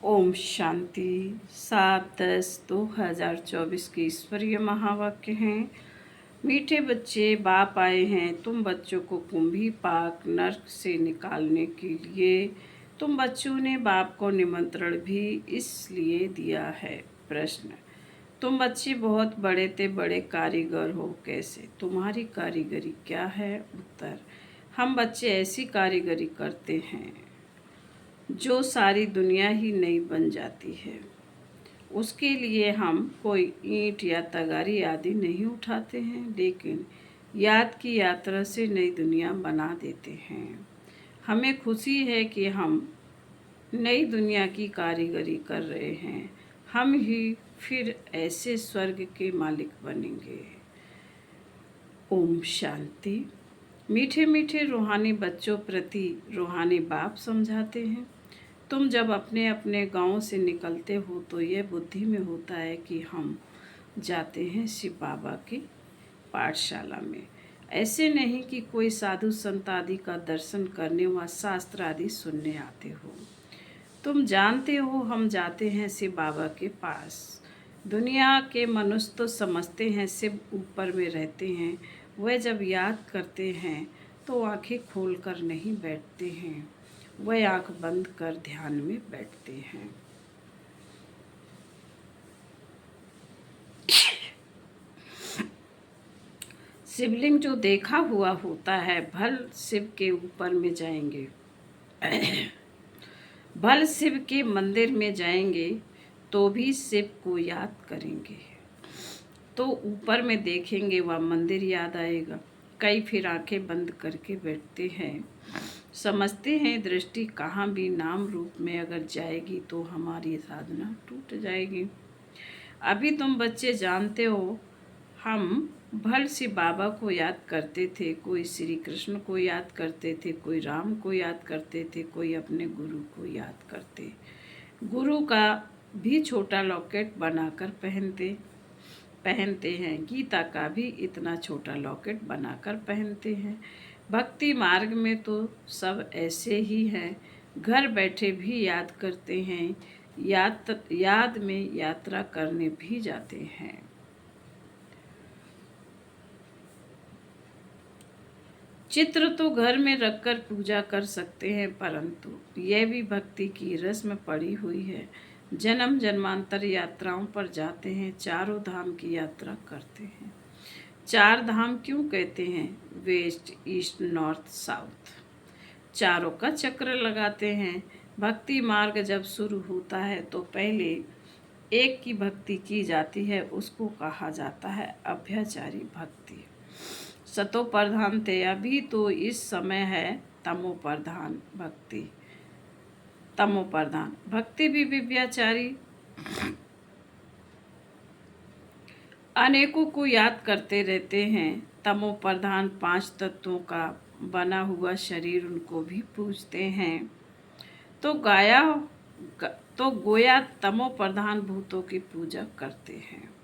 ओम शांति। 7/10/2024 के ईश्वरीय महावाक्य हैं। मीठे बच्चे, बाप आए हैं तुम बच्चों को कुंभी पाक नर्क से निकालने के लिए। तुम बच्चों ने बाप को निमंत्रण भी इसलिए दिया है। प्रश्न: तुम बच्चे बहुत बड़े थे, बड़े कारीगर हो, कैसे? तुम्हारी कारीगरी क्या है? उत्तर: हम बच्चे ऐसी कारीगरी करते हैं जो सारी दुनिया ही नई बन जाती है। उसके लिए हम कोई ईंट या तगारी आदि नहीं उठाते हैं, लेकिन याद की यात्रा से नई दुनिया बना देते हैं। हमें खुशी है कि हम नई दुनिया की कारीगरी कर रहे हैं। हम ही फिर ऐसे स्वर्ग के मालिक बनेंगे। ओम शांति। मीठे मीठे रूहानी बच्चों प्रति रूहानी बाप समझाते हैं, तुम जब अपने अपने गांव से निकलते हो तो यह बुद्धि में होता है कि हम जाते हैं शिव बाबा की पाठशाला में। ऐसे नहीं कि कोई साधु संत आदि का दर्शन करने व शास्त्र आदि सुनने आते हो। तुम जानते हो हम जाते हैं शिव बाबा के पास। दुनिया के मनुष्य तो समझते हैं शिव ऊपर में रहते हैं। वह जब याद करते हैं तो आंखें खोलकर नहीं बैठते हैं, वह आंख बंद कर ध्यान में बैठते हैं। शिवलिंग जो देखा हुआ होता है, भल शिव के ऊपर में जाएंगे, भल शिव के मंदिर में जाएंगे तो भी शिव को याद करेंगे, तो ऊपर में देखेंगे वह मंदिर याद आएगा। कई फिर आंखें बंद करके बैठते हैं, समझते हैं दृष्टि कहाँ भी नाम रूप में अगर जाएगी तो हमारी साधना टूट जाएगी। अभी तुम बच्चे जानते हो हम भल से बाबा को याद करते थे, कोई श्री कृष्ण को याद करते थे, कोई राम को याद करते थे, कोई अपने गुरु को याद करते। गुरु का भी छोटा लॉकेट बनाकर पहनते हैं, गीता का भी इतना छोटा लॉकेट बनाकर पहनते हैं। भक्ति मार्ग में तो सब ऐसे ही हैं, घर बैठे भी याद करते हैं, याद में यात्रा करने भी जाते हैं। चित्र तो घर में रखकर पूजा कर सकते हैं, परंतु यह भी भक्ति की रस्म पड़ी हुई है। जन्म जन्मांतर यात्राओं पर जाते हैं, चारों धाम की यात्रा करते हैं। चार धाम क्यों कहते हैं? वेस्ट, ईस्ट, नॉर्थ, साउथ, चारों का चक्र लगाते हैं। भक्ति मार्ग जब शुरू होता है तो पहले एक की भक्ति की जाती है, उसको कहा जाता है अभ्याचारी भक्ति। सतो प्रधान थे, अभी तो इस समय है तमो प्रधान भक्ति। तमो प्रधान भक्ति भी विव्याचारी, अनेकों को याद करते रहते हैं। तमो प्रधान 5 तत्वों का बना हुआ शरीर उनको भी पूजते हैं, तो गोया तमो प्रधान भूतों की पूजा करते हैं।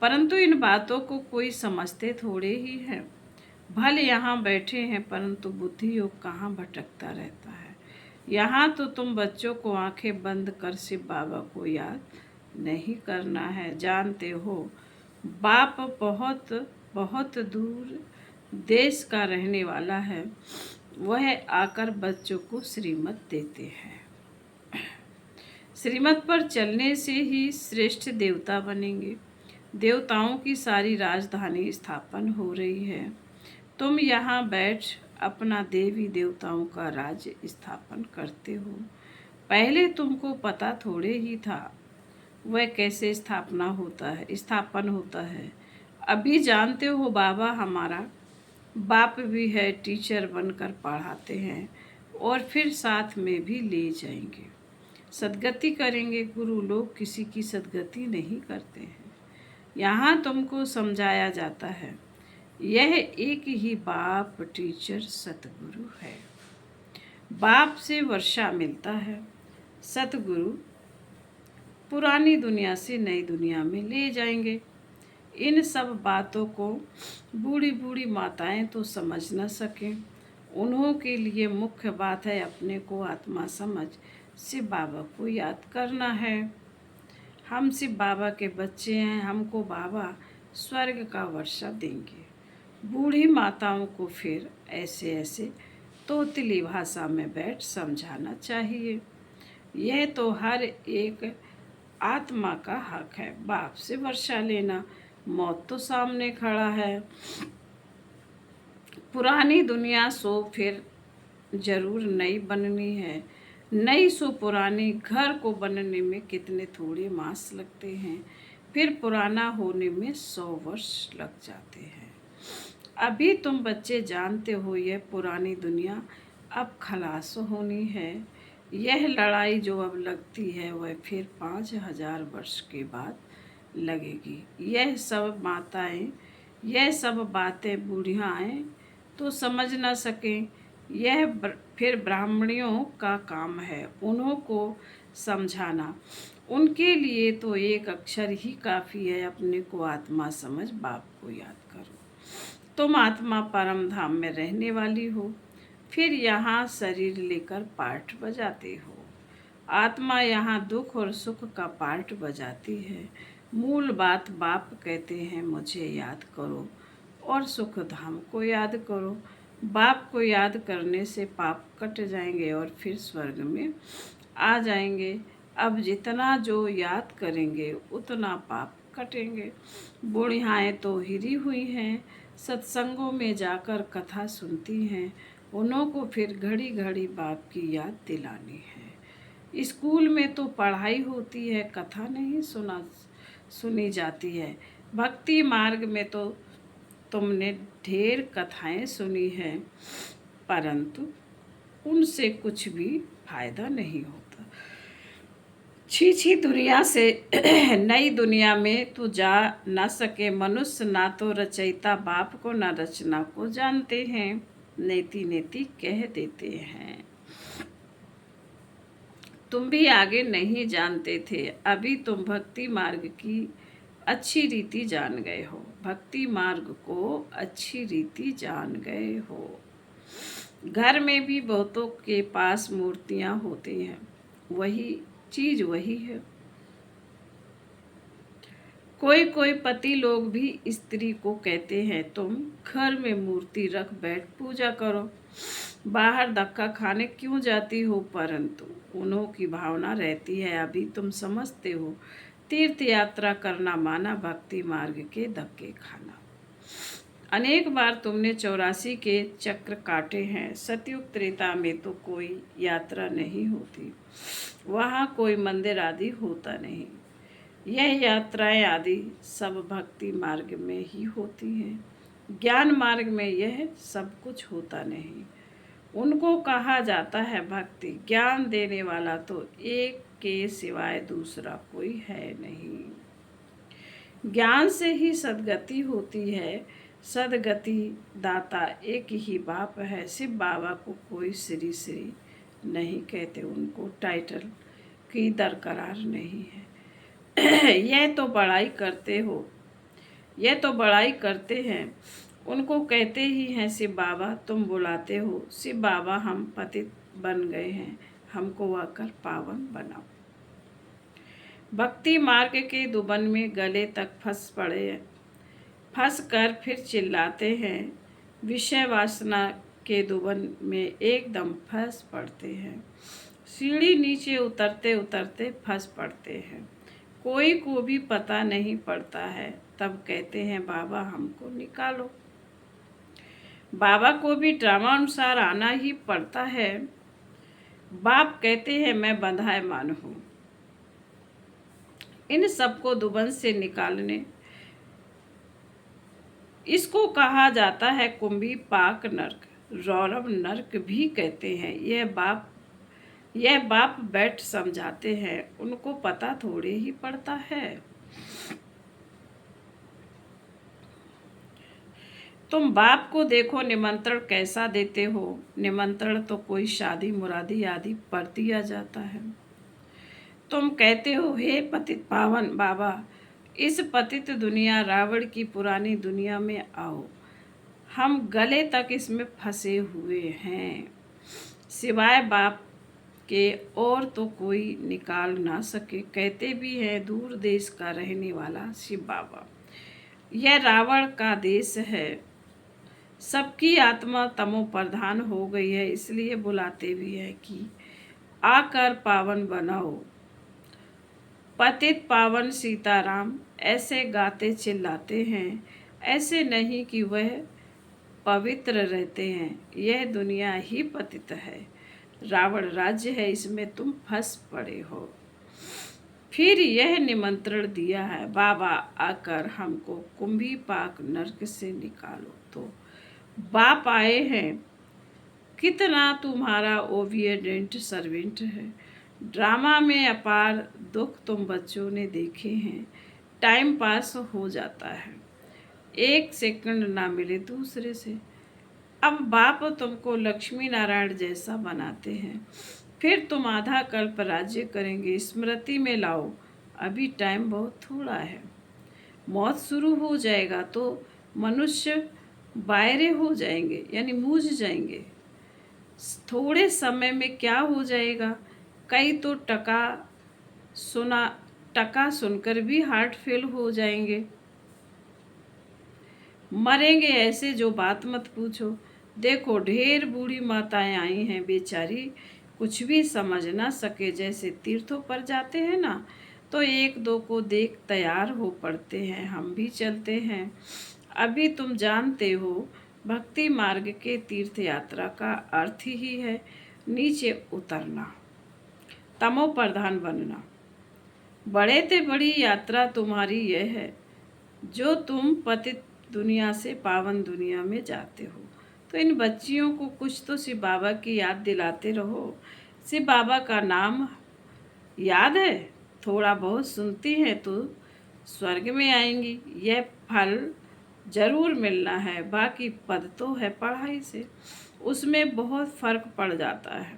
परंतु इन बातों को कोई समझते थोड़े ही है। भले यहाँ बैठे हैं, परंतु बुद्धि योग कहाँ भटकता रहता है। यहाँ तो तुम बच्चों को आंखें बंद कर शिव बाबा को याद नहीं करना है। जानते हो बाप बहुत बहुत दूर देश का रहने वाला है, वह आकर बच्चों को श्रीमत देते हैं। श्रीमत पर चलने से ही श्रेष्ठ देवता बनेंगे। देवताओं की सारी राजधानी स्थापन हो रही है। तुम यहाँ बैठ अपना देवी देवताओं का राज्य स्थापन करते हो। पहले तुमको पता थोड़े ही था वह कैसे स्थापन होता है। अभी जानते हो बाबा हमारा बाप भी है, टीचर बनकर पढ़ाते हैं और फिर साथ में भी ले जाएंगे, सदगति करेंगे। गुरु लोग किसी की सदगति नहीं करते हैं। यहाँ तुमको समझाया जाता है यह एक ही बाप टीचर सतगुरु है। बाप से वर्षा मिलता है, सतगुरु पुरानी दुनिया से नई दुनिया में ले जाएंगे। इन सब बातों को बूढ़ी बूढ़ी माताएं तो समझ न सकें, उन्हों के लिए मुख्य बात है अपने को आत्मा समझ शिव बाबा को याद करना है। हम शिव बाबा के बच्चे हैं, हमको बाबा स्वर्ग का वर्षा देंगे। बूढ़ी माताओं को फिर ऐसे ऐसे तोतली भाषा में बैठ समझाना चाहिए। यह तो हर एक आत्मा का हक है, बाप से वर्षा लेना। मौत तो सामने खड़ा है। पुरानी दुनिया सो फिर जरूर नई बननी है। नई सो पुरानी घर को बनने में कितने थोड़े मास लगते हैं, फिर पुराना होने में 100 वर्ष लग जाते हैं। अभी तुम बच्चे जानते हो यह पुरानी दुनिया अब खलास होनी है। यह लड़ाई जो अब लगती है वह फिर 5000 वर्ष के बाद लगेगी। यह सब बातें बूढ़ियाएँ तो समझ न सकें, फिर ब्राह्मणियों का काम है उन्हों को समझाना। उनके लिए तो एक अक्षर ही काफ़ी है, अपने को आत्मा समझ बाप को याद करो। तुम आत्मा परम धाम में रहने वाली हो, फिर यहाँ शरीर लेकर पाठ बजाते हो। आत्मा यहाँ दुख और सुख का पाठ बजाती है। मूल बात बाप कहते हैं मुझे याद करो और सुख धाम को याद करो। बाप को याद करने से पाप कट जाएंगे और फिर स्वर्ग में आ जाएंगे। अब जितना जो याद करेंगे उतना पाप कटेंगे। बूढ़ियाएँ तो हिरी हुई हैं, सत्संगों में जाकर कथा सुनती हैं, उन्हों को फिर घड़ी घड़ी बाप की याद दिलानी है। स्कूल में तो पढ़ाई होती है, कथा नहीं सुनी जाती है। भक्ति मार्ग में तो तुमने ढेर कथाएं सुनी हैं, परंतु उनसे कुछ भी फायदा नहीं होता। छी दुनिया से नई दुनिया में तो जा न सके मनुष्य, ना तो रचयिता बाप को ना रचना को जानते हैं। नेति नेति कह देते हैं। तुम भी आगे नहीं जानते थे, अभी तुम भक्ति मार्ग की अच्छी रीति जान गए हो। भक्ति मार्ग को अच्छी रीति जान गए हो। घर में भी बहुतों के पास मूर्तियां होती हैं, वही चीज वही है। कोई पति लोग भी स्त्री को कहते हैं तुम घर में मूर्ति रख बैठ पूजा करो, बाहर धक्का खाने क्यों जाती हो, परंतु उन्हों की भावना रहती है। अभी तुम समझते हो तीर्थ यात्रा करना माना भक्ति मार्ग के धक्के खाना। अनेक बार तुमने 84 के चक्र काटे हैं। सतयुग त्रेता में तो कोई यात्रा नहीं होती, वहाँ कोई मंदिर आदि होता नहीं। यह यात्राएं आदि सब भक्ति मार्ग में ही होती हैं। ज्ञान मार्ग में यह सब कुछ होता नहीं। उनको कहा जाता है भक्ति। ज्ञान देने वाला तो एक के सिवाय दूसरा कोई है नहीं। ज्ञान से ही सदगति होती है। सदगति दाता एक ही बाप है। शिव बाबा को कोई श्री श्री नहीं कहते, उनको टाइटल की दरकार नहीं है। यह तो बड़ाई करते हैं, उनको कहते ही हैं शिव बाबा। तुम बुलाते हो शिव बाबा, हम पतित बन गए हैं, हमको आकर पावन बनाओ। भक्ति मार्ग के दुबन में गले तक फंस कर फिर चिल्लाते हैं। विषय वासना के दुबन में एकदम फंस पड़ते हैं। सीढ़ी नीचे उतरते उतरते फंस पड़ते हैं। कोई को भी पता नहीं पड़ता है, तब कहते हैं बाबा हमको निकालो। बाबा को भी ड्रामा अनुसार आना ही पड़ता है। बाप कहते हैं मैं बंधायमान हूँ। इन सबको दुबन से निकालने, इसको कहा जाता है कुंभी पाक नरक, रौरव नरक भी कहते हैं। यह बाप बैठ समझाते हैं, उनको पता थोड़े ही पड़ता है। तुम बाप को देखो निमंत्रण कैसा देते हो। निमंत्रण तो कोई शादी मुरादी आदि पर दिया जाता है। तुम कहते हो हे पतित पावन बाबा, इस पतित दुनिया रावण की पुरानी दुनिया में आओ। हम गले तक इसमें फंसे हुए हैं, सिवाय बाप के और तो कोई निकाल ना सके। कहते भी हैं दूर देश का रहने वाला शिव बाबा, यह रावण का देश है। सबकी आत्मा तमो प्रधान हो गई है, इसलिए बुलाते भी हैं कि आकर पावन बनाओ। पतित पावन सीताराम ऐसे गाते चिल्लाते हैं, ऐसे नहीं कि वह पवित्र रहते हैं। यह दुनिया ही पतित है, रावण राज्य है, इसमें तुम फंस पड़े हो। फिर यह निमंत्रण दिया है, बाबा आकर हमको कुंभी पाक नरक से निकालो। तो बाप आए हैं, कितना तुम्हारा ओबिएडेंट सर्वेंट है। ड्रामा में अपार दुख तुम बच्चों ने देखे हैं। टाइम पास हो जाता है, एक सेकंड ना मिले दूसरे से। अब बाप तुमको लक्ष्मी नारायण जैसा बनाते हैं, फिर तुम आधा कल्प राज्य करेंगे। स्मृति में लाओ, अभी टाइम बहुत थोड़ा है। मौत शुरू हो जाएगा तो मनुष्य बायरे हो जाएंगे, यानी मूझ जाएंगे। थोड़े समय में क्या हो जाएगा, कई तो टका सुनकर भी हार्ट फेल हो जाएंगे। मरेंगे ऐसे जो बात मत पूछो। देखो ढेर बूढ़ी माताएं आई हैं, बेचारी कुछ भी समझ ना सके। जैसे तीर्थों पर जाते हैं ना, तो एक दो को देख तैयार हो पड़ते हैं, हम भी चलते हैं। अभी तुम जानते हो, भक्ति मार्ग के तीर्थ यात्रा का अर्थ ही है नीचे उतरना, तमो प्रधान बनना। बड़े ते बड़ी यात्रा तुम्हारी यह है, जो तुम पतित दुनिया से पावन दुनिया में जाते हो। तो इन बच्चियों को कुछ तो शिव बाबा की याद दिलाते रहो। शिव बाबा का नाम याद है, थोड़ा बहुत सुनती हैं तो स्वर्ग में आएंगी। यह फल जरूर मिलना है, बाकी पद तो है पढ़ाई से, उसमें बहुत फर्क पड़ जाता है।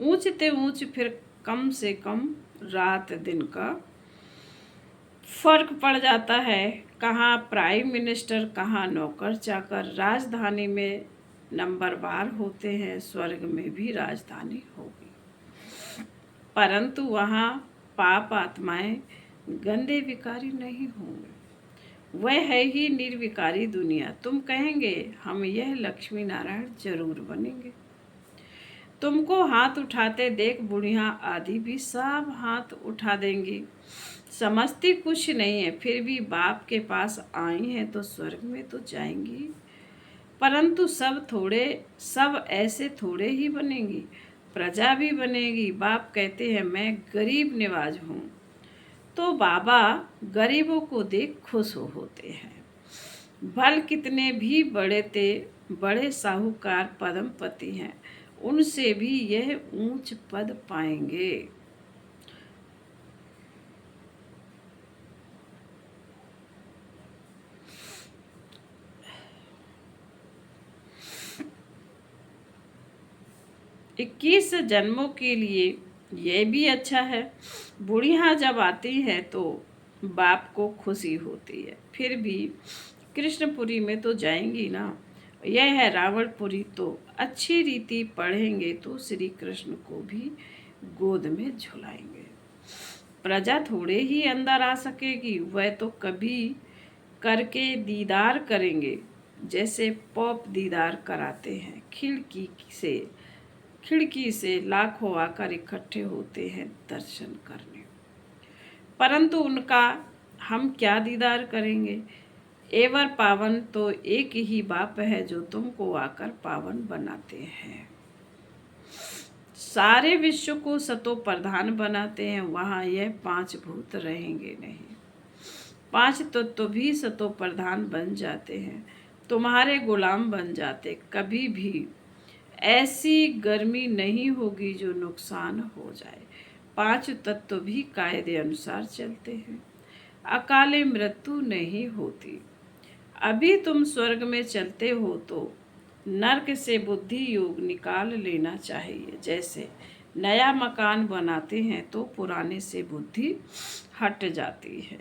ऊंच ते ऊंच, फिर कम से कम रात दिन का फर्क पड़ जाता है। कहाँ प्राइम मिनिस्टर, कहाँ नौकर चाकर। राजधानी में नंबरवार होते हैं, स्वर्ग में भी राजधानी होगी, परंतु वहाँ पाप आत्माएं गंदे विकारी नहीं होंगे। वह है ही निर्विकारी दुनिया। तुम कहेंगे हम यह लक्ष्मी नारायण जरूर बनेंगे। तुमको हाथ उठाते देख बुढ़िया आदि भी सब हाथ उठा देंगी। समझती कुछ नहीं है, फिर भी बाप के पास आई हैं तो स्वर्ग में तो जाएंगी, परंतु सब ऐसे थोड़े ही बनेंगी, प्रजा भी बनेगी। बाप कहते हैं मैं गरीब निवाज हूँ, तो बाबा गरीबों को देख खुश होते हैं। भल कितने भी बड़े साहूकार पद्मपति हैं, उनसे भी यह ऊंच पद पाएंगे। इक्कीस जन्मों के लिए यह भी अच्छा है। बुढ़िया जब आती है तो बाप को खुशी होती है, फिर भी कृष्णपुरी में तो जाएंगी ना। यह है रावणपुरी, तो अच्छी रीति पढ़ेंगे तो श्री कृष्ण को भी गोद में झुलाएंगे। प्रजा थोड़े ही अंदर आ सकेगी, वह तो कभी करके दीदार करेंगे, जैसे पॉप दीदार कराते हैं। खिड़की से लाखों आकर इकट्ठे होते हैं दर्शन करने, परंतु उनका हम क्या दीदार करेंगे। एवर पावन तो एक ही बाप है, जो तुमको आकर पावन बनाते हैं। सारे विश्व को सतो प्रधान बनाते हैं, वहाँ यह 5 भूत रहेंगे नहीं। 5 तत्व भी सतो प्रधान बन जाते हैं, तुम्हारे गुलाम बन जाते। कभी भी ऐसी गर्मी नहीं होगी जो नुकसान हो जाए। 5 तत्व भी कायदे अनुसार चलते हैं, अकाले मृत्यु नहीं होती। अभी तुम स्वर्ग में चलते हो तो नर्क से बुद्धि योग निकाल लेना चाहिए। जैसे नया मकान बनाते हैं तो पुराने से बुद्धि हट जाती है,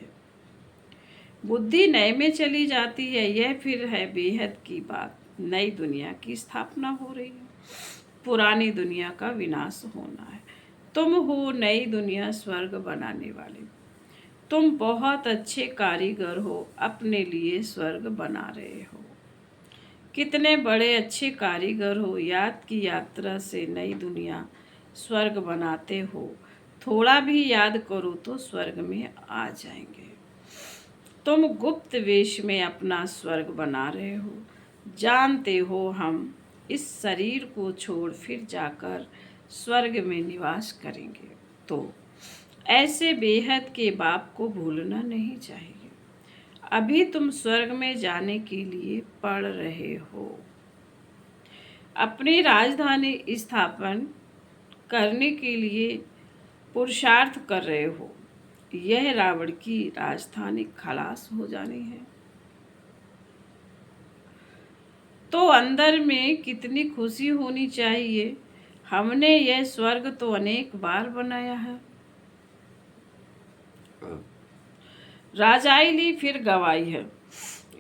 बुद्धि नए में चली जाती है। यह फिर है बेहद की बात। नई दुनिया की स्थापना हो रही है, पुरानी दुनिया का विनाश होना है। तुम हो नई दुनिया स्वर्ग बनाने वाले। तुम बहुत अच्छे कारीगर हो, अपने लिए स्वर्ग बना रहे हो। कितने बड़े अच्छे कारीगर हो, याद की यात्रा से नई दुनिया स्वर्ग बनाते हो। थोड़ा भी याद करो तो स्वर्ग में आ जाएंगे। तुम गुप्त वेश में अपना स्वर्ग बना रहे हो। जानते हो हम इस शरीर को छोड़ फिर जाकर स्वर्ग में निवास करेंगे। तो ऐसे बेहद के बाप को भूलना नहीं चाहिए। अभी तुम स्वर्ग में जाने के लिए पढ़ रहे हो। अपनी राजधानी स्थापन करने के लिए पुरुषार्थ कर रहे हो। यह रावण की राजधानी खलास हो जानी है तो अंदर में कितनी खुशी होनी चाहिए। हमने यह स्वर्ग तो अनेक बार बनाया है। राजाई ली फिर गवाई है।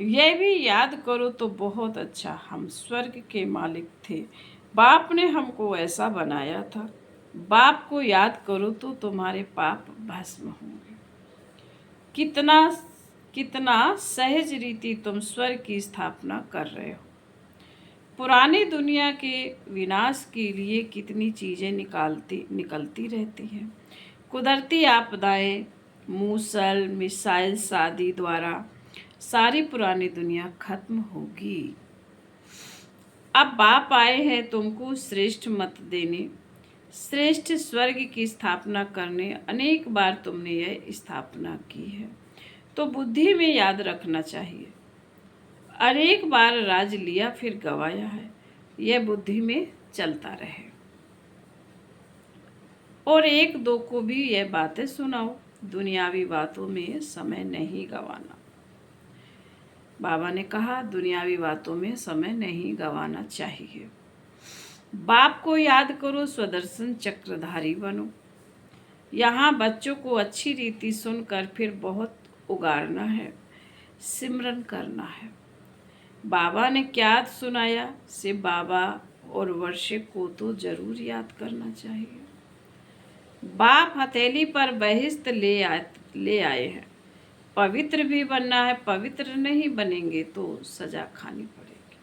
यह भी याद करो तो बहुत अच्छा, हम स्वर्ग के मालिक थे। बाप ने हमको ऐसा बनाया था। बाप को याद करो तो तुम्हारे पाप भस्म होंगे। कितना कितना सहज रीति तुम स्वर्ग की स्थापना कर रहे हो। पुरानी दुनिया के विनाश के लिए कितनी चीज़ें निकलती रहती हैं। कुदरती आपदाएं, मूसल, मिसाइल आदि द्वारा सारी पुरानी दुनिया खत्म होगी। अब बाप आए हैं तुमको श्रेष्ठ मत देने, श्रेष्ठ स्वर्ग की स्थापना करने। अनेक बार तुमने यह स्थापना की है तो बुद्धि में याद रखना चाहिए। अनेक बार राज लिया फिर गवाया है, यह बुद्धि में चलता रहे। और एक दो को भी यह बातें सुनाओ। दुनियावी बातों में समय नहीं गवाना। बाबा ने कहा दुनियावी बातों में समय नहीं गवाना चाहिए। बाप को याद करो, स्वदर्शन चक्रधारी बनो। यहाँ बच्चों को अच्छी रीति सुनकर फिर बहुत उगारना है, सिमरन करना है। बाबा ने क्या सुनाया से बाबा और वर्षे को तो जरूर याद करना चाहिए। बाप हथेली पर बहिश्त ले आए हैं। पवित्र भी बनना है, पवित्र नहीं बनेंगे तो सजा खानी पड़ेगी।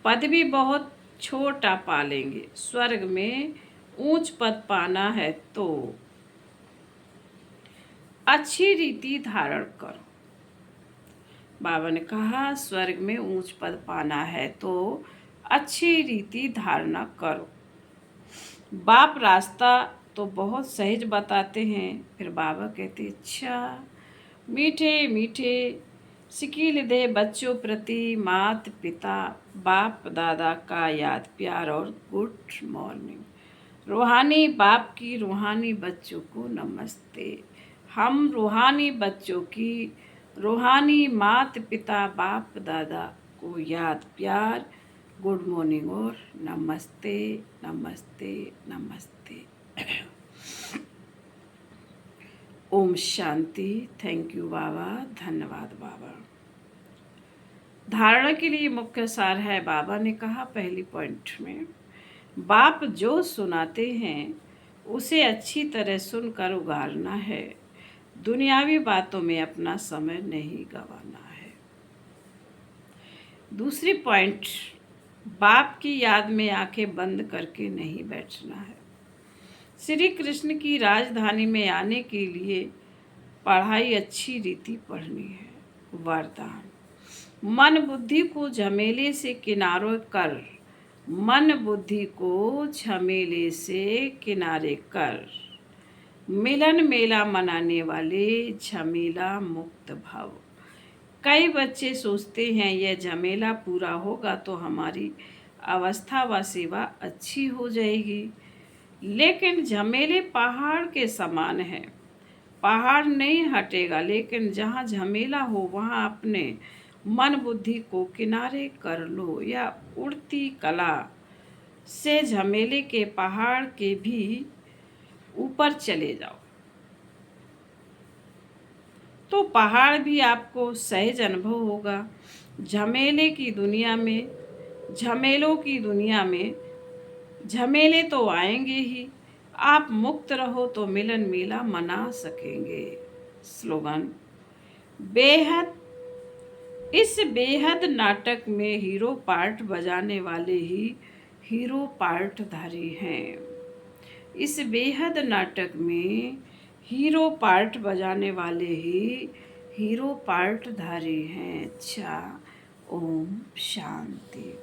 पद भी बहुत छोटा पालेंगे। स्वर्ग में ऊंच पद पाना है तो अच्छी रीति धारण करो। बाबा ने कहा स्वर्ग में ऊंच पद पाना है तो अच्छी रीति धारणा करो। बाप रास्ता तो बहुत सहज बताते हैं, फिर बाबा कहते अच्छा मीठे मीठे सिकील दे बच्चों प्रति मात पिता बाप दादा का याद प्यार और गुड मॉर्निंग। रूहानी बाप की रूहानी बच्चों को नमस्ते। हम रूहानी बच्चों की रूहानी मात पिता बाप दादा को याद प्यार गुड मॉर्निंग और नमस्ते नमस्ते नमस्ते। ओम शांति। थैंक यू बाबा, धन्यवाद बाबा। धारणा के लिए मुख्य सार है, बाबा ने कहा पहली पॉइंट में बाप जो सुनाते हैं उसे अच्छी तरह सुनकर उगारना है। दुनियावी बातों में अपना समय नहीं गंवाना है। दूसरी पॉइंट, बाप की याद में आंखें बंद करके नहीं बैठना है। श्री कृष्ण की राजधानी में आने के लिए पढ़ाई अच्छी रीति पढ़नी है। वरदान, मन बुद्धि को झमेले से किनारे कर। मन बुद्धि को झमेले से किनारे कर। मिलन मेला मनाने वाले झमेला मुक्त भव। कई बच्चे सोचते हैं यह झमेला पूरा होगा तो हमारी अवस्था व सेवा अच्छी हो जाएगी, लेकिन झमेले पहाड़ के समान है। पहाड़ नहीं हटेगा, लेकिन जहाँ झमेला हो वहाँ अपने मन बुद्धि को किनारे कर लो या उड़ती कला से झमेले के पहाड़ के भी ऊपर चले जाओ तो पहाड़ भी आपको सहज अनुभव होगा। झमेले की दुनिया में, झमेलों की दुनिया में झमेले तो आएंगे ही, आप मुक्त रहो तो मिलन मेला मना सकेंगे। स्लोगन। बेहद इस बेहद नाटक में हीरो पार्ट बजाने वाले ही हीरो पार्टधारी हैं। इस बेहद नाटक में हीरो पार्ट बजाने वाले ही हीरो पार्टधारी हैं। अच्छा, ओम शांति।